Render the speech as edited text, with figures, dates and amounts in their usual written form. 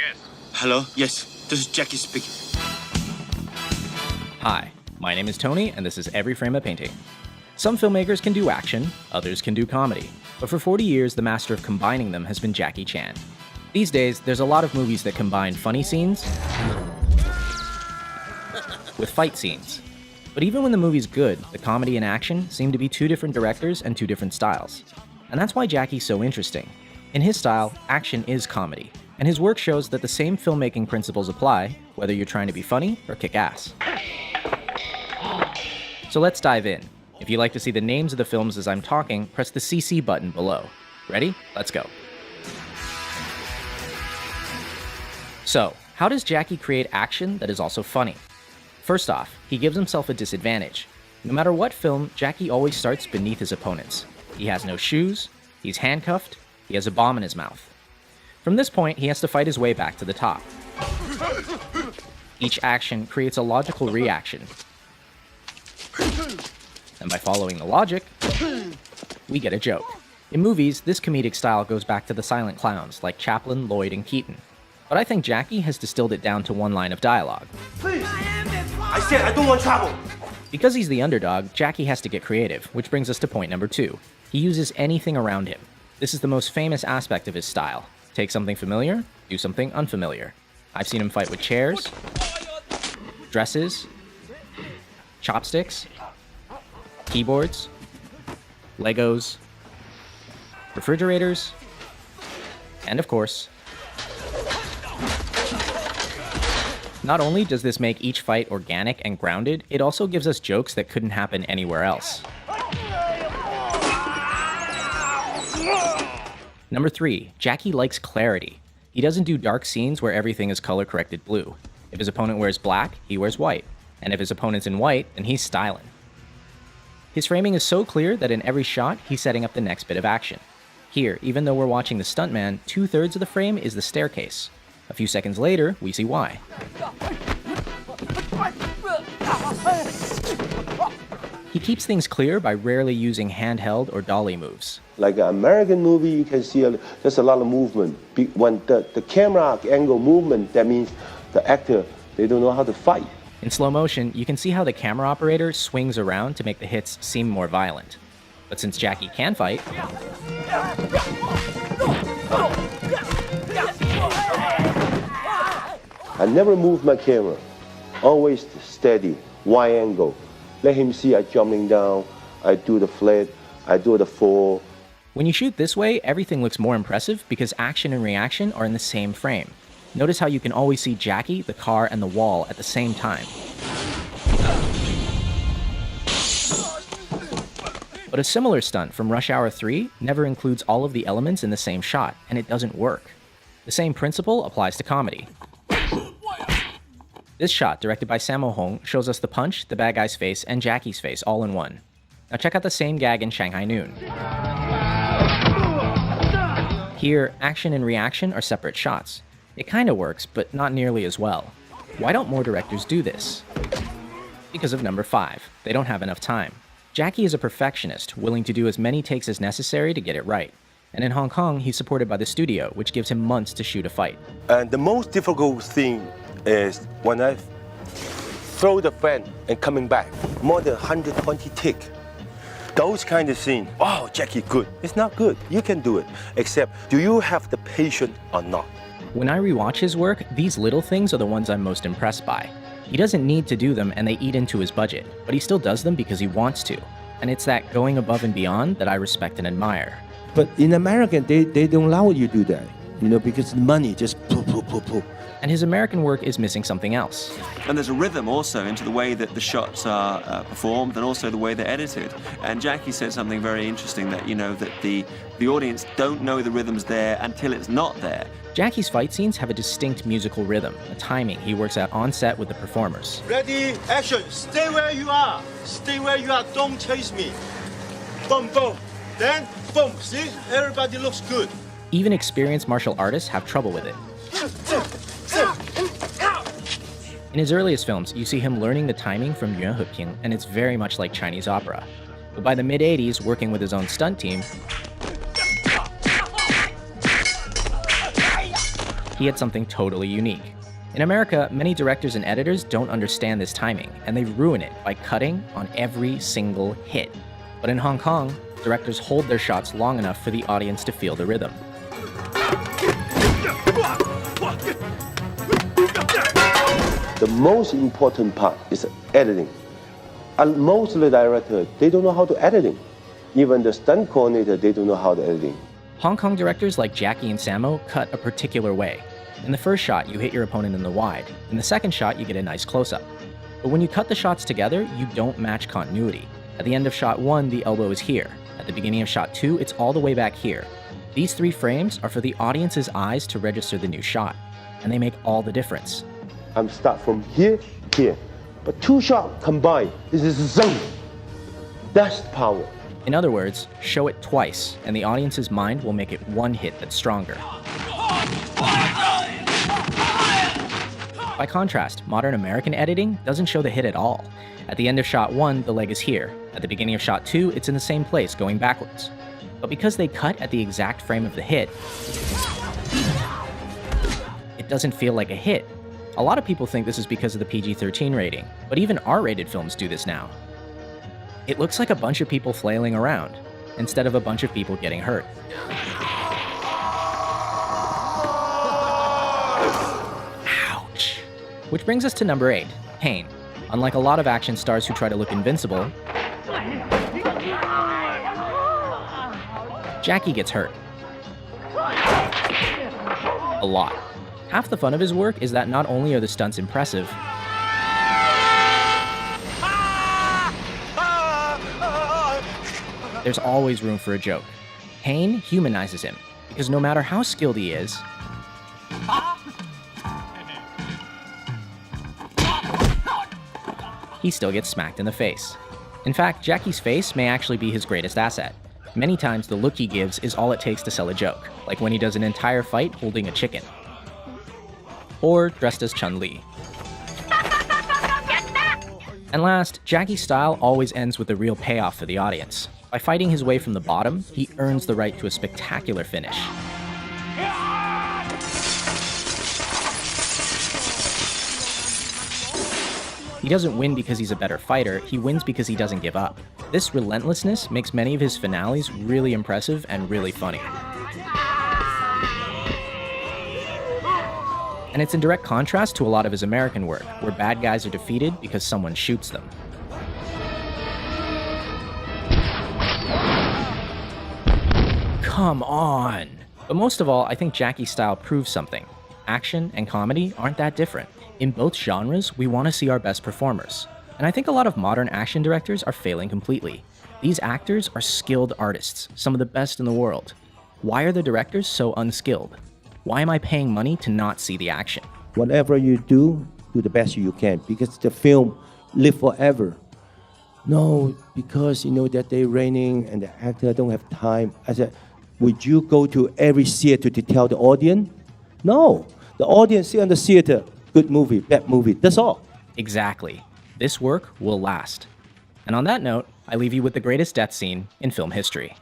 Yes. Hello? Yes, this is Jackie speaking. Hi, my name is Tony, and this is Every Frame a Painting. Some filmmakers can do action, others can do comedy, but for 40 years, the master of combining them has been Jackie Chan. These days, there's a lot of movies that combine funny scenes with fight scenes. But even when the movie's good, the comedy and action seem to be two different directors and two different styles. And that's why Jackie's so interesting. In his style, action is comedy, and his work shows that the same filmmaking principles apply, whether you're trying to be funny or kick ass. So let's dive in. If you'd like to see the names of the films as I'm talking, press the CC button below. Ready? Let's go. So, how does Jackie create action that is also funny? First off, he gives himself a disadvantage. No matter what film, Jackie always starts beneath his opponents. He has no shoes, he's handcuffed, he has a bomb in his mouth. From this point, he has to fight his way back to the top. Each action creates a logical reaction. And by following the logic, we get a joke. In movies, this comedic style goes back to the silent clowns like Chaplin, Lloyd, and Keaton. But I think Jackie has distilled it down to one line of dialogue. Please! I said I don't want trouble! Because he's the underdog, Jackie has to get creative, which brings us to point number 2. He uses anything around him. This is the most famous aspect of his style. Take something familiar, do something unfamiliar. I've seen him fight with chairs, dresses, chopsticks, keyboards, Legos, refrigerators, and of course, not only does this make each fight organic and grounded, it also gives us jokes that couldn't happen anywhere else. Number 3, Jackie likes clarity. He doesn't do dark scenes where everything is color-corrected blue. If his opponent wears black, he wears white. And if his opponent's in white, then he's styling. His framing is so clear that in every shot, he's setting up the next bit of action. Here, even though we're watching the stuntman, 2/3 of the frame is the staircase. A few seconds later, we see why. He keeps things clear by rarely using handheld or dolly moves. Like an American movie, you can see there's a lot of movement. When the camera angle movement, that means the actor, they don't know how to fight. In slow motion, you can see how the camera operator swings around to make the hits seem more violent. But since Jackie can fight, I never move my camera. Always steady, wide angle. Let him see I jumping down, I do the flip, I do the fall. When you shoot this way, everything looks more impressive because action and reaction are in the same frame. Notice how you can always see Jackie, the car, and the wall at the same time. But a similar stunt from Rush Hour 3 never includes all of the elements in the same shot, and it doesn't work. The same principle applies to comedy. This shot, directed by Sammo Hung, shows us the punch, the bad guy's face, and Jackie's face all in one. Now check out the same gag in Shanghai Noon. Here, action and reaction are separate shots. It kinda works, but not nearly as well. Why don't more directors do this? Because of number 5. They don't have enough time. Jackie is a perfectionist, willing to do as many takes as necessary to get it right. And in Hong Kong, he's supported by the studio, which gives him months to shoot a fight. And the most difficult thing is when I throw the fan and coming back, more than 120 tick. Those kind of scenes, oh, Jackie, good. It's not good. You can do it. Except, do you have the patience or not? When I rewatch his work, these little things are the ones I'm most impressed by. He doesn't need to do them and they eat into his budget, but he still does them because he wants to. And it's that going above and beyond that I respect and admire. But in America, they don't allow you to do that, because the money just poof, poof, poof, poof. And his American work is missing something else. And there's a rhythm also into the way that the shots are performed and also the way they're edited. And Jackie said something very interesting that, that the audience don't know the rhythm's there until it's not there. Jackie's fight scenes have a distinct musical rhythm, a timing he works out on set with the performers. Ready, action! Stay where you are! Stay where you are, don't chase me! Boom, boom! Then, boom! See? Everybody looks good. Even experienced martial artists have trouble with it. In his earliest films, you see him learning the timing from Yuan Heping, and it's very much like Chinese opera. But by the mid-80s, working with his own stunt team, he had something totally unique. In America, many directors and editors don't understand this timing, and they ruin it by cutting on every single hit. But in Hong Kong, directors hold their shots long enough for the audience to feel the rhythm. The most important part is editing. And most of the directors, they don't know how to editing. Even the stunt coordinator, they don't know how to editing. Hong Kong directors like Jackie and Sammo cut a particular way. In the first shot, you hit your opponent in the wide. In the second shot, you get a nice close-up. But when you cut the shots together, you don't match continuity. At the end of shot 1, the elbow is here. At the beginning of shot 2, it's all the way back here. These 3 frames are for the audience's eyes to register the new shot, and they make all the difference. I'm start from here, here. But 2 shots combined, this is zone. That's power. In other words, show it twice, and the audience's mind will make it one hit that's stronger. By contrast, modern American editing doesn't show the hit at all. At the end of shot 1, the leg is here. At the beginning of shot 2, it's in the same place, going backwards. But because they cut at the exact frame of the hit, it doesn't feel like a hit. A lot of people think this is because of the PG-13 rating, but even R-rated films do this now. It looks like a bunch of people flailing around, instead of a bunch of people getting hurt. Ouch. Which brings us to number 8, Pain. Unlike a lot of action stars who try to look invincible, Jackie gets hurt. A lot. Half the fun of his work is that not only are the stunts impressive, there's always room for a joke. Pain humanizes him, because no matter how skilled he is, he still gets smacked in the face. In fact, Jackie's face may actually be his greatest asset. Many times the look he gives is all it takes to sell a joke, like when he does an entire fight holding a chicken. Or dressed as Chun-Li. And last, Jackie's style always ends with a real payoff for the audience. By fighting his way from the bottom, he earns the right to a spectacular finish. He doesn't win because he's a better fighter, he wins because he doesn't give up. This relentlessness makes many of his finales really impressive and really funny. And it's in direct contrast to a lot of his American work, where bad guys are defeated because someone shoots them. Come on! But most of all, I think Jackie's style proves something. Action and comedy aren't that different. In both genres, we want to see our best performers. And I think a lot of modern action directors are failing completely. These actors are skilled artists, some of the best in the world. Why are the directors so unskilled? Why am I paying money to not see the action? Whatever you do the best you can, because the film live forever. No, because you know that they're raining and the actor don't have time. I said, would you go to every theater to tell the audience? No, the audience see on the theater, good movie, bad movie, that's all. Exactly. This work will last. And on that note, I leave you with the greatest death scene in film history.